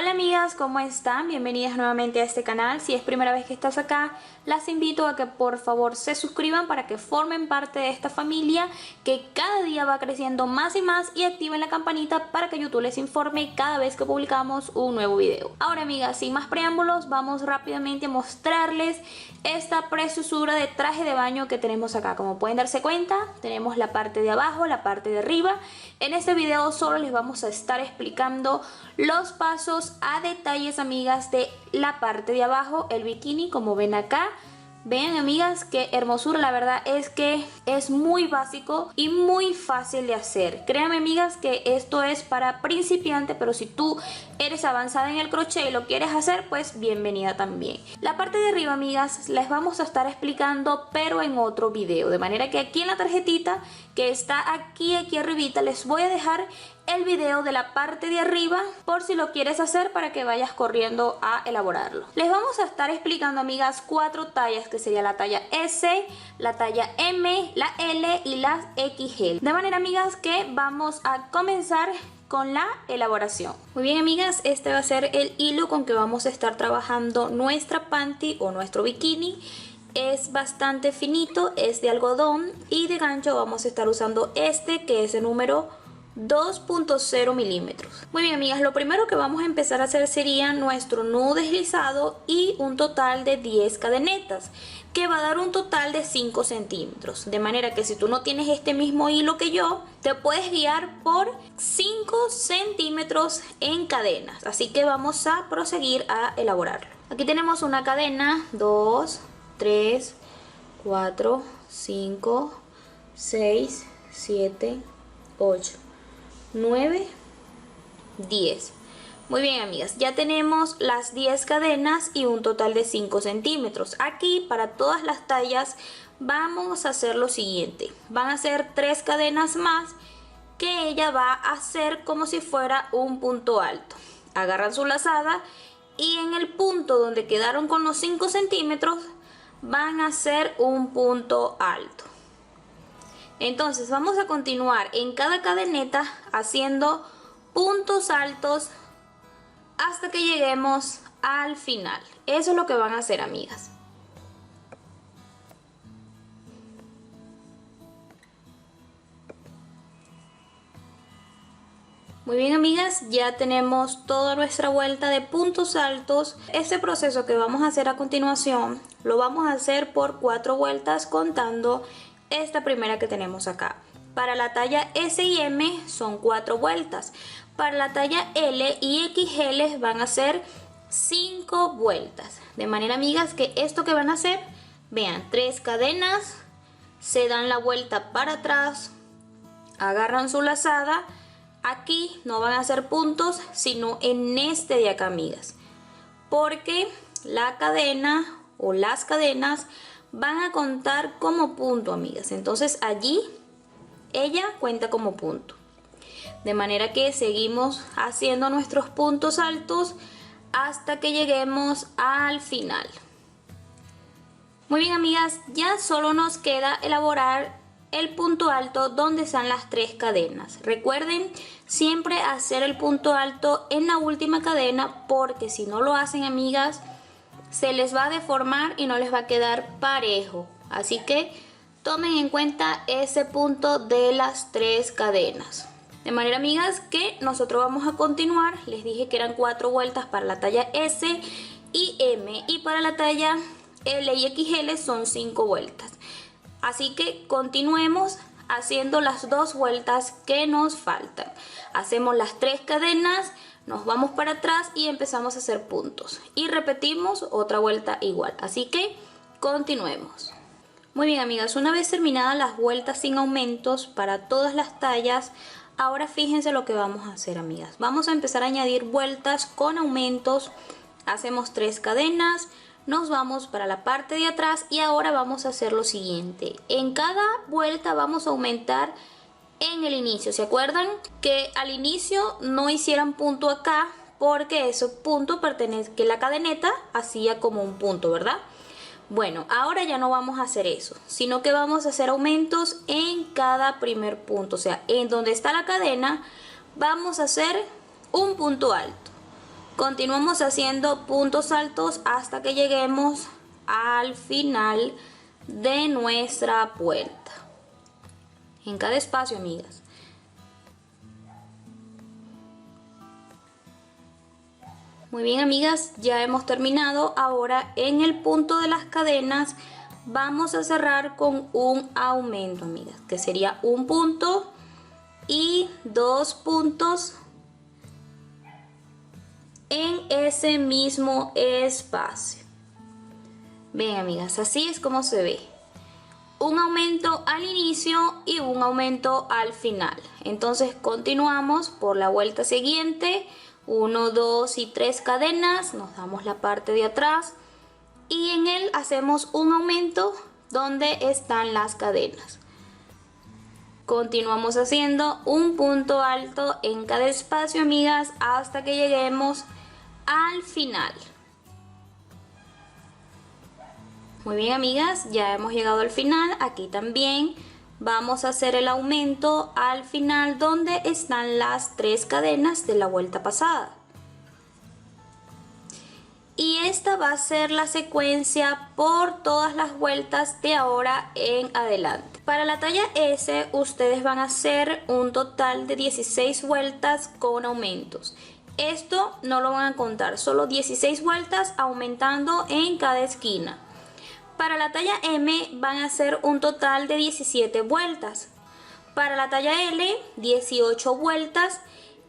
Hola amigas, ¿cómo están? Bienvenidas nuevamente a este canal. Si es primera vez que estás acá, las invito a que por favor se suscriban para que formen parte de esta familia que cada día va creciendo más y más, y activen la campanita para que YouTube les informe cada vez que publicamos un nuevo video. Ahora amigas, sin más preámbulos, vamos rápidamente a mostrarles esta preciosura de traje de baño que tenemos acá. Como pueden darse cuenta, tenemos la parte de abajo, la parte de arriba. En este video solo les vamos a estar explicando los pasos a detalles, amigas, de la parte de abajo, el bikini, como ven acá. Vean amigas, qué hermosura. La verdad es que es muy básico y muy fácil de hacer. Créanme amigas que esto es para principiantes, pero si tú eres avanzada en el crochet y lo quieres hacer, pues bienvenida también. La parte de arriba, amigas, les vamos a estar explicando, pero en otro video. De manera que aquí en la tarjetita que está aquí arribita, les voy a dejar el video de la parte de arriba por si lo quieres hacer, para que vayas corriendo a elaborarlo. Les vamos a estar explicando, amigas, 4 tallas, que sería la talla S, la talla M, la L y la XL. De manera, amigas, que vamos a comenzar con la elaboración. Muy bien amigas, este va a ser el hilo con que vamos a estar trabajando nuestra panty o nuestro bikini. Es bastante finito, es de algodón, y de gancho vamos a estar usando este, que es el número 2.0 milímetros. Muy bien amigas, lo primero que vamos a empezar a hacer sería nuestro nudo deslizado y un total de 10 cadenetas, que va a dar un total de 5 centímetros. De manera que si tú no tienes este mismo hilo que yo, te puedes guiar por 5 centímetros en cadenas. Así que vamos a proseguir a elaborarlo. Aquí tenemos una cadena, 2, 3, 4, 5, 6, 7, 8, 9, 10. Muy bien amigas, ya tenemos las 10 cadenas y un total de 5 centímetros. Aquí para todas las tallas vamos a hacer lo siguiente: van a ser 3 cadenas más, que ella va a hacer como si fuera un punto alto. Agarran su lazada y en el punto donde quedaron con los 5 centímetros van a hacer un punto alto. Entonces vamos a continuar en cada cadeneta haciendo puntos altos hasta que lleguemos al final. Eso es lo que van a hacer, amigas. Muy bien amigas, ya tenemos toda nuestra vuelta de puntos altos. Este proceso que vamos a hacer a continuación lo vamos a hacer por 4 vueltas, contando esta primera que tenemos acá. Para la talla S y M son 4 vueltas. Para la talla L y XL van a ser 5 vueltas. De manera, amigas, que esto que van a hacer, vean, 3 cadenas, se dan la vuelta para atrás, agarran su lazada. Aquí no van a hacer puntos, sino en este de acá, amigas, porque la cadena o las cadenas van a contar como punto, amigas. Entonces allí ella cuenta como punto. De manera que seguimos haciendo nuestros puntos altos hasta que lleguemos al final. Muy bien amigas, ya solo nos queda elaborar el punto alto donde están las 3 cadenas. Recuerden siempre hacer el punto alto en la última cadena, porque si no lo hacen, amigas, se les va a deformar y no les va a quedar parejo. Así que tomen en cuenta ese punto de las 3 cadenas. De manera, amigas, que nosotros vamos a continuar. Les dije que eran 4 vueltas para la talla S y M, y para la talla L y XL son 5 vueltas. Así que continuemos haciendo las 2 vueltas que nos faltan. Hacemos las 3 cadenas, nos vamos para atrás y empezamos a hacer puntos. Y repetimos otra vuelta igual. Así que continuemos. Muy bien amigas, una vez terminadas las vueltas sin aumentos para todas las tallas, ahora fíjense lo que vamos a hacer, amigas. Vamos a empezar a añadir vueltas con aumentos. Hacemos 3 cadenas, nos vamos para la parte de atrás y ahora vamos a hacer lo siguiente. En cada vuelta vamos a aumentar en el inicio. ¿Se acuerdan que al inicio no hicieran punto acá? Porque ese punto pertenece, que la cadeneta hacía como un punto, ¿verdad? Bueno, ahora ya no vamos a hacer eso, sino que vamos a hacer aumentos en cada primer punto. O sea, en donde está la cadena vamos a hacer un punto alto. Continuamos haciendo puntos altos hasta que lleguemos al final de nuestra vuelta. En cada espacio, amigas. Muy bien, amigas, ya hemos terminado. Ahora en el punto de las cadenas vamos a cerrar con un aumento, amigas, que sería un punto y 2 puntos en ese mismo espacio. Ven, amigas, así es como se ve. Un aumento al inicio y un aumento al final. Entonces continuamos por la vuelta siguiente. 1, 2 y 3 cadenas, nos damos la parte de atrás y en él hacemos un aumento donde están las cadenas. Continuamos haciendo un punto alto en cada espacio, amigas, hasta que lleguemos al final. Muy bien, amigas, ya hemos llegado al final. Aquí también vamos a hacer el aumento al final donde están las 3 cadenas de la vuelta pasada. Y esta va a ser la secuencia por todas las vueltas de ahora en adelante. Para la talla S ustedes van a hacer un total de 16 vueltas con aumentos. Esto no lo van a contar, solo 16 vueltas aumentando en cada esquina. Para la talla M van a hacer un total de 17 vueltas. Para la talla L, 18 vueltas.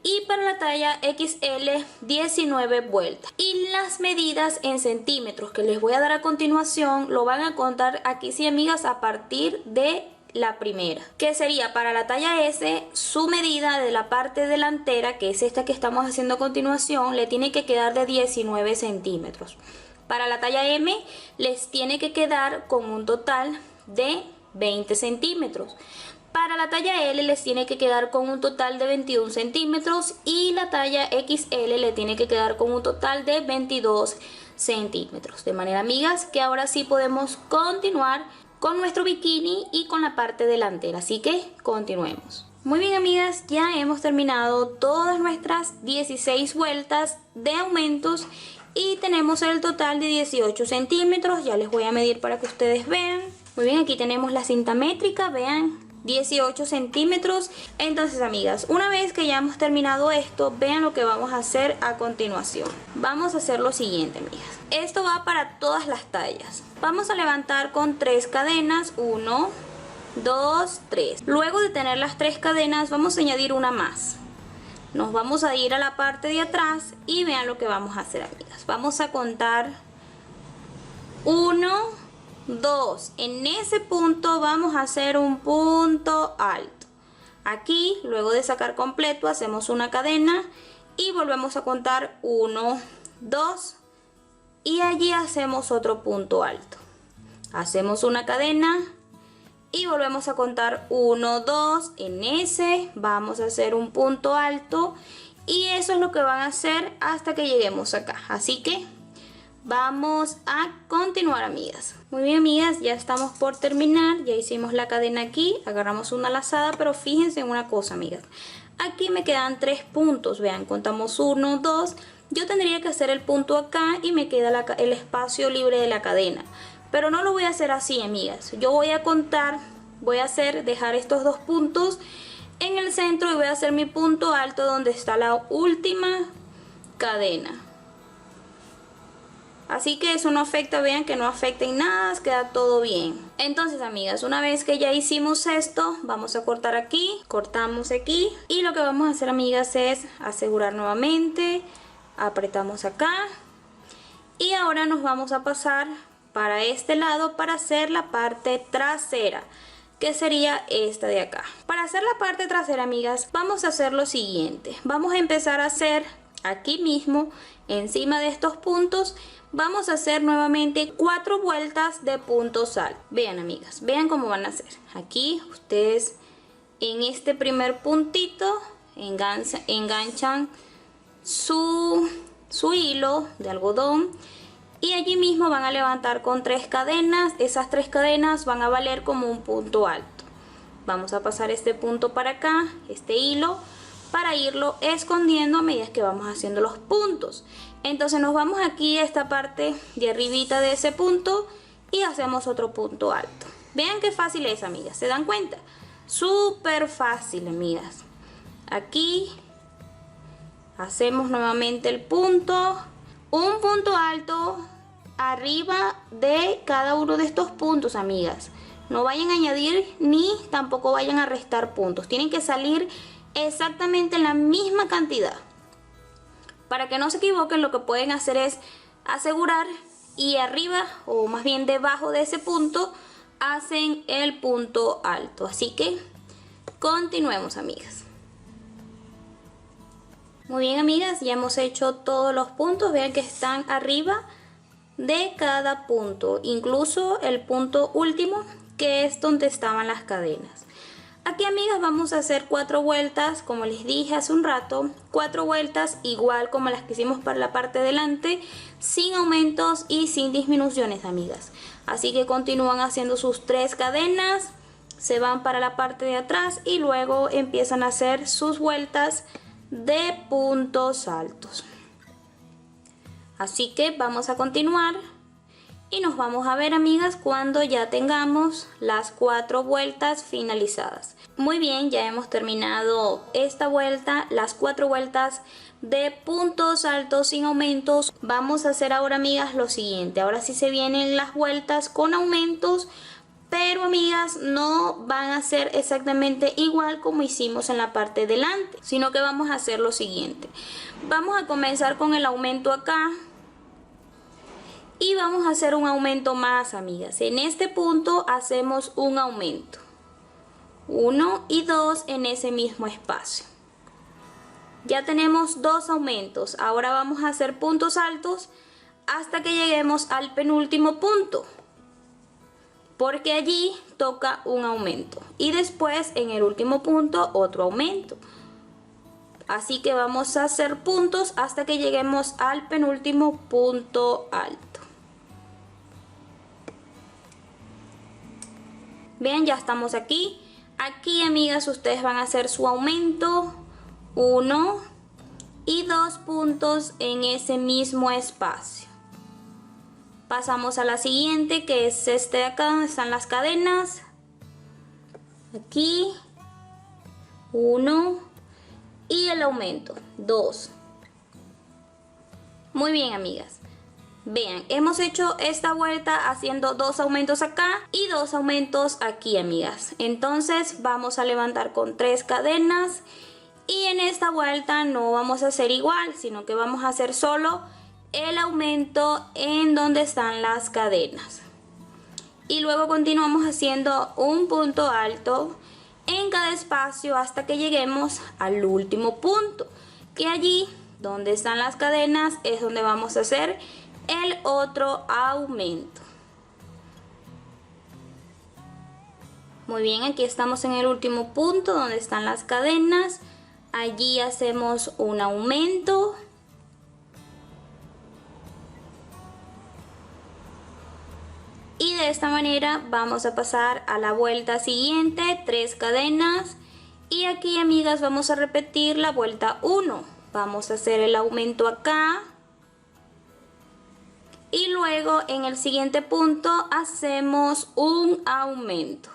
Y para la talla XL, 19 vueltas. Y las medidas en centímetros que les voy a dar a continuación lo van a contar aquí, sí, amigas, a partir de la primera. Que sería para la talla S, su medida de la parte delantera, que es esta que estamos haciendo a continuación, le tiene que quedar de 19 centímetros. Para la talla M les tiene que quedar con un total de 20 centímetros. Para la talla L les tiene que quedar con un total de 21 centímetros y la talla XL le tiene que quedar con un total de 22 centímetros. De manera, amigas, que ahora sí podemos continuar con nuestro bikini y con la parte delantera. Así que continuemos. Muy bien, amigas, ya hemos terminado todas nuestras 16 vueltas de aumentos. Y tenemos el total de 18 centímetros. Ya les voy a medir para que ustedes vean. Muy bien, aquí tenemos la cinta métrica, vean, 18 centímetros. Entonces, amigas, una vez que ya hemos terminado esto, vean lo que vamos a hacer a continuación. Vamos a hacer lo siguiente, amigas. Esto va para todas las tallas. Vamos a levantar con 3 cadenas. 1, 2, 3. Luego de tener las 3 cadenas, vamos a añadir una más. Nos vamos a ir a la parte de atrás y vean lo que vamos a hacer, amigas. Vamos a contar 1, 2. En ese punto vamos a hacer un punto alto. Aquí, luego de sacar completo, hacemos una cadena y volvemos a contar 1, 2 y allí hacemos otro punto alto. Hacemos una cadena y volvemos a contar 1, 2, en ese vamos a hacer un punto alto y eso es lo que van a hacer hasta que lleguemos acá. Así que vamos a continuar, amigas. Muy bien, amigas, ya estamos por terminar, ya hicimos la cadena aquí, agarramos una lazada, pero fíjense en una cosa, amigas. Aquí me quedan 3 puntos, vean, contamos 1, 2, yo tendría que hacer el punto acá y me queda el espacio libre de la cadena. Pero no lo voy a hacer así, amigas. Yo voy a contar, dejar estos 2 puntos en el centro y voy a hacer mi punto alto donde está la última cadena. Así que eso no afecta, vean que no afecta en nada, queda todo bien. Entonces, amigas, una vez que ya hicimos esto, vamos a cortar aquí, cortamos aquí. Y lo que vamos a hacer, amigas, es asegurar nuevamente, apretamos acá. Y ahora nos vamos a pasar para este lado para hacer la parte trasera, que sería esta de acá. Para hacer la parte trasera, amigas, vamos a hacer lo siguiente. Vamos a empezar a hacer aquí mismo, encima de estos puntos, vamos a hacer nuevamente 4 vueltas de puntos altos. Vean, amigas, vean cómo van a hacer. Aquí ustedes en este primer puntito enganchan su hilo de algodón y allí mismo van a levantar con 3 cadenas. Esas 3 cadenas van a valer como un punto alto. Vamos a pasar este punto para acá, este hilo, para irlo escondiendo a medida que vamos haciendo los puntos. Entonces nos vamos aquí a esta parte de arribita de ese punto y hacemos otro punto alto. Vean qué fácil es, amigas, ¿se dan cuenta? Súper fácil, amigas. Aquí hacemos nuevamente el punto, un punto alto arriba de cada uno de estos puntos, amigas. No vayan a añadir ni tampoco vayan a restar puntos, tienen que salir exactamente la misma cantidad. Para que no se equivoquen, lo que pueden hacer es asegurar y arriba, o más bien debajo de ese punto, hacen el punto alto. Así que continuemos, amigas. Muy bien, amigas, ya hemos hecho todos los puntos. Vean que están arriba de cada punto, incluso el punto último, que es donde estaban las cadenas. Aquí, amigas, vamos a hacer 4 vueltas, como les dije hace un rato, 4 vueltas igual como las que hicimos para la parte de delante, sin aumentos y sin disminuciones, amigas. Así que continúan haciendo sus 3 cadenas, se van para la parte de atrás y luego empiezan a hacer sus vueltas de puntos altos. Así que vamos a continuar y nos vamos a ver, amigas, cuando ya tengamos las 4 vueltas finalizadas. Muy bien, ya hemos terminado esta vuelta, las 4 vueltas de puntos altos sin aumentos. Vamos a hacer ahora, amigas, lo siguiente. Ahora sí se vienen las vueltas con aumentos, pero, amigas, no van a ser exactamente igual como hicimos en la parte delante, sino que vamos a hacer lo siguiente. Vamos a comenzar con el aumento acá y vamos a hacer un aumento más, amigas. En este punto hacemos un aumento, 1 y 2 en ese mismo espacio. Ya tenemos 2 aumentos. Ahora vamos a hacer puntos altos hasta que lleguemos al penúltimo punto, porque allí toca un aumento y después en el último punto otro aumento. Así que vamos a hacer puntos hasta que lleguemos al penúltimo punto alto. Bien, ya estamos aquí. Aquí, amigas, ustedes van a hacer su aumento, 1 y 2 puntos en ese mismo espacio. Pasamos a la siguiente, que es este de acá donde están las cadenas. Aquí 1 y el aumento 2. Muy bien, amigas. Vean, hemos hecho esta vuelta haciendo 2 aumentos acá y 2 aumentos aquí, amigas. Entonces vamos a levantar con 3 cadenas y en esta vuelta no vamos a hacer igual, sino que vamos a hacer solo el aumento en donde están las cadenas. Y luego continuamos haciendo un punto alto en cada espacio hasta que lleguemos al último punto, que allí donde están las cadenas es donde vamos a hacer el otro aumento. Muy bien, aquí estamos en el último punto donde están las cadenas. Allí hacemos un aumento. Y de esta manera vamos a pasar a la vuelta siguiente, 3 cadenas. Y aquí, amigas, vamos a repetir la vuelta 1. Vamos a hacer el aumento acá. Y luego en el siguiente punto hacemos un aumento.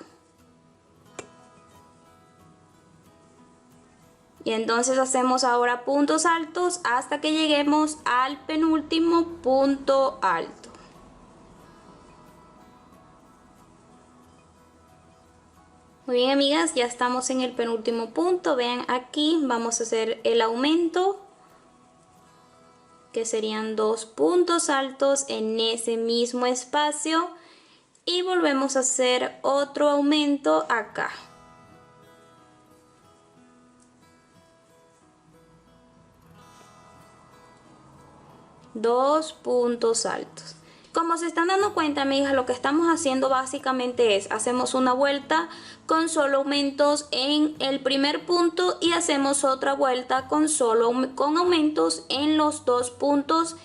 Y entonces hacemos ahora puntos altos hasta que lleguemos al penúltimo punto alto. Muy bien, amigas, ya estamos en el penúltimo punto. Vean, aquí vamos a hacer el aumento, que serían 2 puntos altos en ese mismo espacio, y volvemos a hacer otro aumento acá. Dos puntos altos. Como se están dando cuenta, amigas, lo que estamos haciendo básicamente es hacemos una vuelta con solo aumentos en el primer punto y hacemos otra vuelta con aumentos en los 2 puntos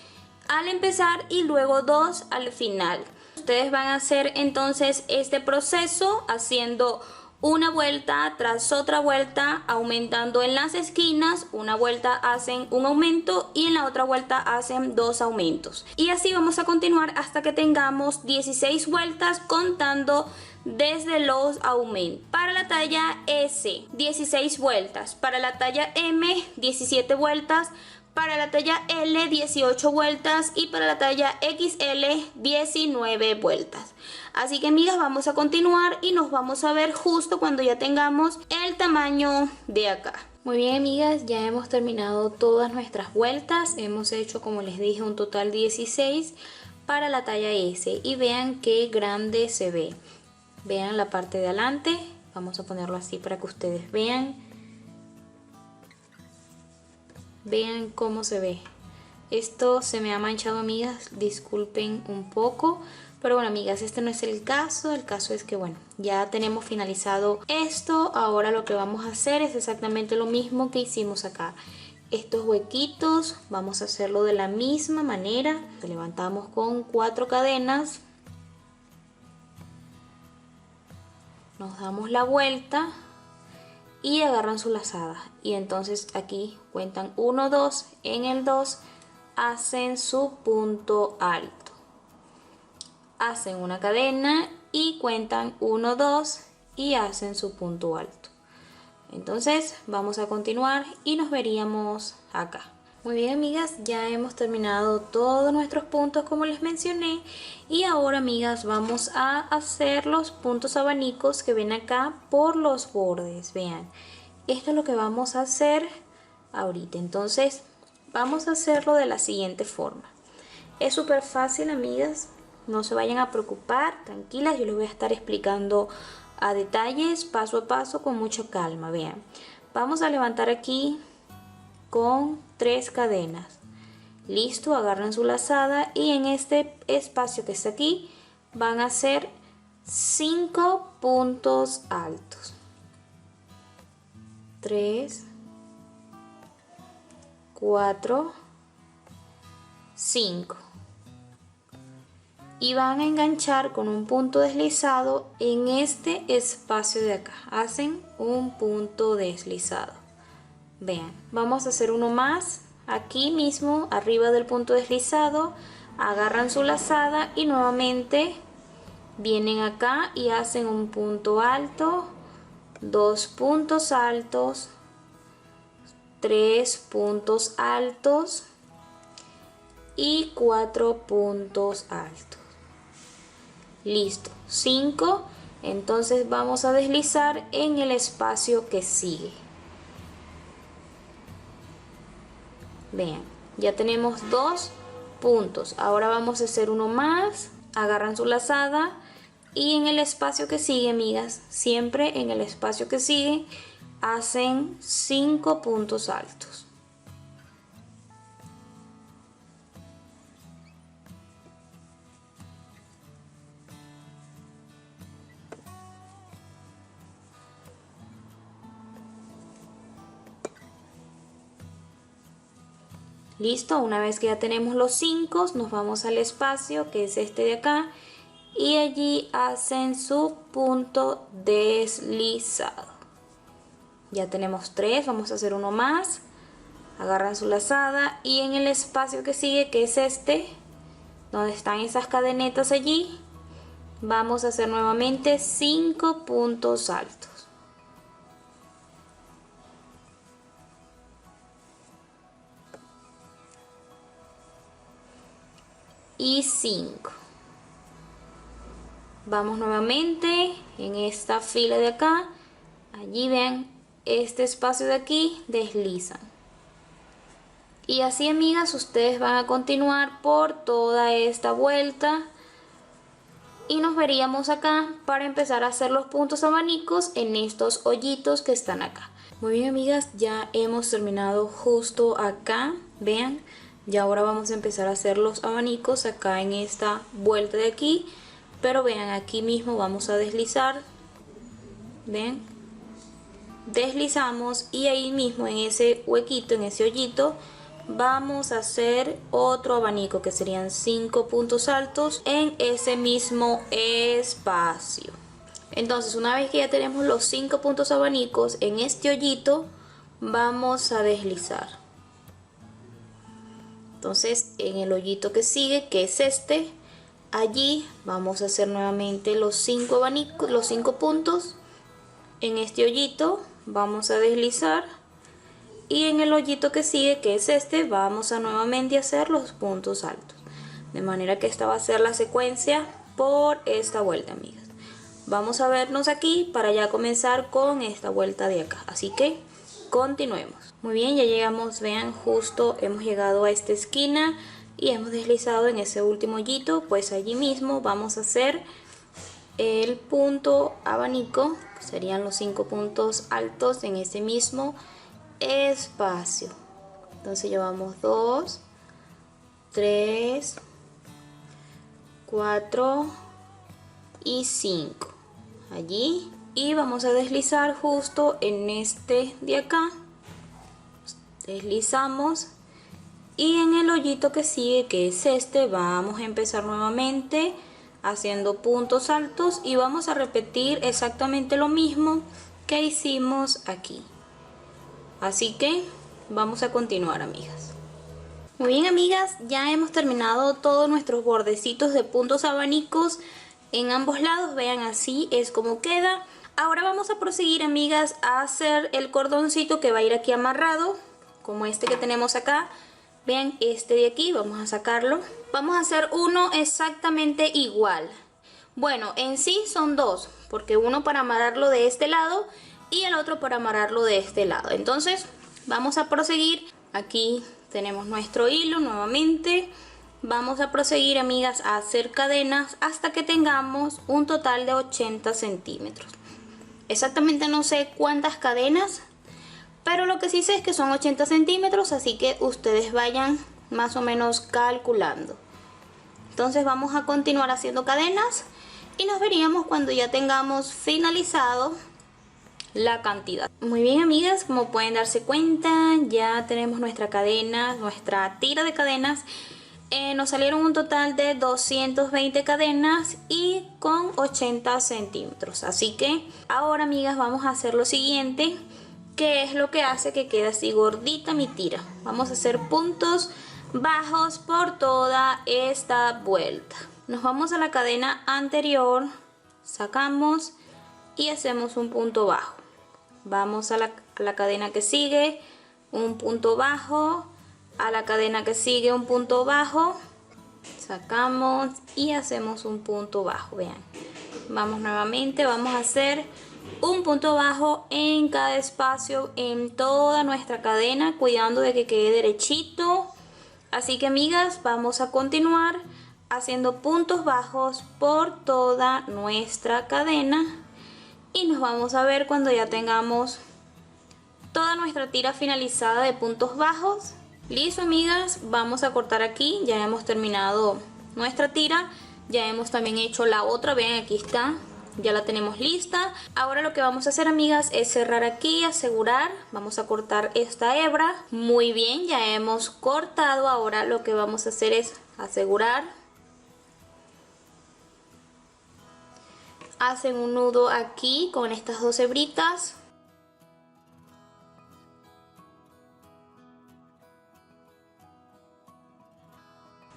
al empezar y luego 2 al final. Ustedes van a hacer entonces este proceso haciendo una vuelta tras otra vuelta, aumentando en las esquinas. Una vuelta hacen un aumento y en la otra vuelta hacen 2 aumentos. Y así vamos a continuar hasta que tengamos 16 vueltas contando desde los aumentos. Para la talla S, 16 vueltas. Para la talla M, 17 vueltas. Para la talla L, 18 vueltas. Y para la talla XL, 19 vueltas. Así que, amigas, vamos a continuar y nos vamos a ver justo cuando ya tengamos el tamaño de acá. Muy bien, amigas, ya hemos terminado todas nuestras vueltas. Hemos hecho, como les dije, un total 16 para la talla S. Y vean qué grande se ve. Vean la parte de adelante. Vamos a ponerlo así para que ustedes vean. Vean cómo se ve. Esto se me ha manchado, amigas. Disculpen un poco. Pero bueno, amigas, este no es el caso. El caso es que, bueno, ya tenemos finalizado esto. Ahora lo que vamos a hacer es exactamente lo mismo que hicimos acá. Estos huequitos vamos a hacerlo de la misma manera. Levantamos con 4 cadenas. Nos damos la vuelta y agarran su lazada. Y entonces aquí cuentan 1, 2. En el 2 hacen su punto alto. Hacen una cadena y cuentan 1, 2 y hacen su punto alto. Entonces vamos a continuar y nos veríamos acá. Muy bien, amigas, ya hemos terminado todos nuestros puntos como les mencioné. Y ahora, amigas, vamos a hacer los puntos abanicos que ven acá por los bordes. Vean, esto es lo que vamos a hacer ahorita. Entonces vamos a hacerlo de la siguiente forma. Es súper fácil, amigas. No se vayan a preocupar, tranquilas, yo les voy a estar explicando a detalles, paso a paso, con mucha calma. Vean, vamos a levantar aquí con 3 cadenas. Listo, agarran su lazada y en este espacio que está aquí van a hacer 5 puntos altos. 3, 4, 5. Y van a enganchar con un punto deslizado en este espacio de acá. Hacen un punto deslizado. Vean, vamos a hacer uno más aquí mismo arriba del punto deslizado. Agarran su lazada y nuevamente vienen acá y hacen un punto alto, 2 puntos altos, 3 puntos altos y 4 puntos altos. Listo, 5. Entonces vamos a deslizar en el espacio que sigue. Vean, ya tenemos 2 puntos. Ahora vamos a hacer uno más. Agarran su lazada y en el espacio que sigue, amigas, siempre en el espacio que sigue, hacen 5 puntos altos. Listo, una vez que ya tenemos los 5, nos vamos al espacio que es este de acá y allí hacen su punto deslizado. Ya tenemos 3, vamos a hacer uno más. Agarran su lazada y en el espacio que sigue, que es este, donde están esas cadenetas allí, vamos a hacer nuevamente 5 puntos altos. Y 5. Vamos nuevamente en esta fila de acá. Allí ven este espacio de aquí, deslizan. Y así, amigas, ustedes van a continuar por toda esta vuelta. Y nos veríamos acá para empezar a hacer los puntos abanicos en estos hoyitos que están acá. Muy bien, amigas, ya hemos terminado justo acá. Vean. Y ahora vamos a empezar a hacer los abanicos acá en esta vuelta de aquí. Pero vean, aquí mismo vamos a deslizar. ¿Ven? Deslizamos y ahí mismo en ese huequito, en ese hoyito, vamos a hacer otro abanico que serían 5 puntos altos en ese mismo espacio. Entonces, una vez que ya tenemos los 5 puntos abanicos en este hoyito, vamos a deslizar. Entonces, en el hoyito que sigue, que es este, allí vamos a hacer nuevamente los 5 abanicos, los 5 puntos. En este hoyito vamos a deslizar, y en el hoyito que sigue, que es este, vamos a nuevamente hacer los puntos altos. De manera que esta va a ser la secuencia por esta vuelta, amigas. Vamos a vernos aquí para ya comenzar con esta vuelta de acá. Así que continuemos. Muy bien, ya llegamos, vean, justo hemos llegado a esta esquina y hemos deslizado en ese último hoyito. Pues allí mismo vamos a hacer el punto abanico, que serían los 5 puntos altos en ese mismo espacio. Entonces llevamos 2, 3, 4 y 5 allí, y vamos a deslizar justo en este de acá. Deslizamos, y en el hoyito que sigue, que es este, vamos a empezar nuevamente haciendo puntos altos y vamos a repetir exactamente lo mismo que hicimos aquí. Así que vamos a continuar, amigas. Muy bien, amigas, ya hemos terminado todos nuestros bordecitos de puntos abanicos en ambos lados. Vean, así es como queda. Ahora vamos a proseguir, amigas, a hacer el cordoncito que va a ir aquí amarrado, como este que tenemos acá. Vean, este de aquí, vamos a sacarlo. Vamos a hacer uno exactamente igual. Bueno, en sí son dos, porque uno para amarrarlo de este lado y el otro para amarrarlo de este lado. Entonces vamos a proseguir. Aquí tenemos nuestro hilo nuevamente. Vamos a proseguir, amigas, a hacer cadenas hasta que tengamos un total de 80 centímetros. Exactamente no sé cuántas cadenas, pero lo que sí sé es que son 80 centímetros, así que ustedes vayan más o menos calculando. Entonces vamos a continuar haciendo cadenas y nos veríamos cuando ya tengamos finalizado la cantidad. Muy bien, amigas, como pueden darse cuenta, ya tenemos nuestra cadena, nuestra tira de cadenas. Nos salieron un total de 220 cadenas y con 80 centímetros. Así que ahora, amigas, vamos a hacer lo siguiente, que es lo que hace que quede así gordita mi tira. Vamos a hacer puntos bajos por toda esta vuelta. Nos vamos a la cadena anterior, sacamos y hacemos un punto bajo. Vamos a la cadena que sigue, un punto bajo, a la cadena que sigue un punto bajo, sacamos y hacemos un punto bajo. Vean, vamos nuevamente, vamos a hacer un punto bajo en cada espacio en toda nuestra cadena, cuidando de que quede derechito. Así que, amigas, vamos a continuar haciendo puntos bajos por toda nuestra cadena y nos vamos a ver cuando ya tengamos toda nuestra tira finalizada de puntos bajos. Listo, amigas, vamos a cortar aquí. Ya hemos terminado nuestra tira, ya hemos también hecho la otra. Vean, aquí está, ya la tenemos lista. Ahora lo que vamos a hacer, amigas, es cerrar aquí, asegurar. Vamos a cortar esta hebra. Muy bien, ya hemos cortado. Ahora lo que vamos a hacer es asegurar. Hacen un nudo aquí con estas dos hebritas.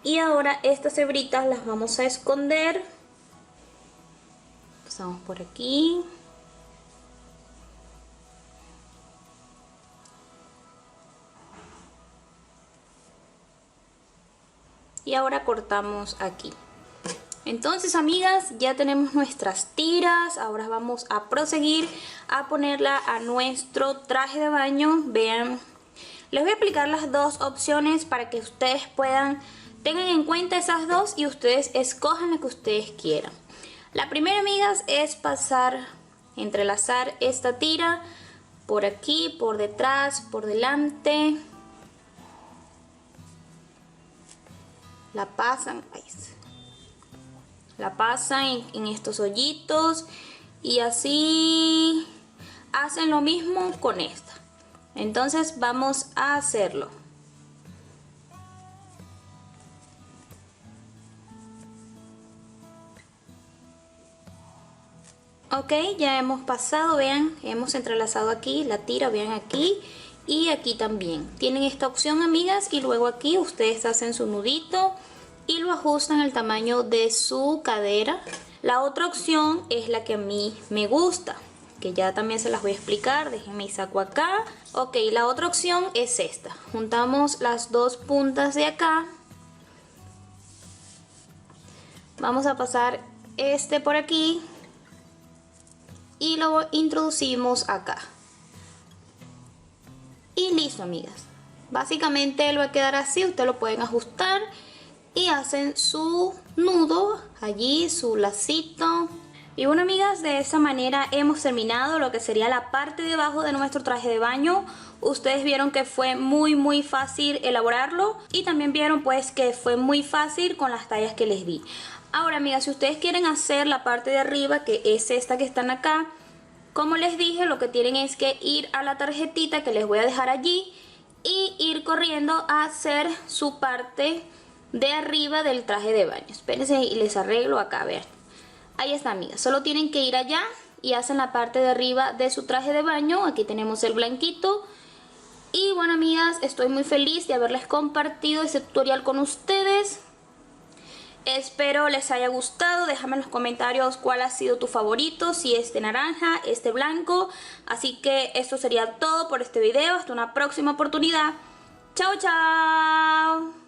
Y ahora estas hebritas las vamos a esconder. Pasamos por aquí. Y ahora cortamos aquí. Entonces, amigas, ya tenemos nuestras tiras. Ahora vamos a proseguir a ponerla a nuestro traje de baño. Vean, les voy a explicar las dos opciones para que ustedes tengan en cuenta esas dos y ustedes escojan la que ustedes quieran. La primera, amigas, es entrelazar esta tira por aquí, por detrás, por delante. La pasan en estos hoyitos y así hacen lo mismo con esta. Entonces vamos a hacerlo. Ok, ya hemos pasado, vean, hemos entrelazado aquí la tira, vean aquí y aquí también. Tienen esta opción, amigas, y luego aquí ustedes hacen su nudito y lo ajustan al tamaño de su cadera. La otra opción es la que a mí me gusta, que ya también se las voy a explicar. Déjenme y saco acá. Ok, la otra opción es esta. Juntamos las dos puntas de acá. Vamos a pasar este por aquí y lo introducimos acá. Y listo, amigas. Básicamente él va a quedar así, ustedes lo pueden ajustar y hacen su nudo allí, su lacito. Y bueno, amigas, de esa manera hemos terminado lo que sería la parte de abajo de nuestro traje de baño. Ustedes vieron que fue muy fácil elaborarlo y también vieron pues que fue muy fácil con las tallas que les di. Ahora, amigas, si ustedes quieren hacer la parte de arriba, que es esta que están acá, como les dije, lo que tienen es que ir a la tarjetita que les voy a dejar allí y ir corriendo a hacer su parte de arriba del traje de baño. Espérense y les arreglo acá, vean. Ahí está, amigas. Solo tienen que ir allá y hacen la parte de arriba de su traje de baño. Aquí tenemos el blanquito. Y bueno, amigas, estoy muy feliz de haberles compartido este tutorial con ustedes. Espero les haya gustado. Déjame en los comentarios cuál ha sido tu favorito, si este naranja, este blanco. Así que esto sería todo por este video. Hasta una próxima oportunidad. Chao, chao.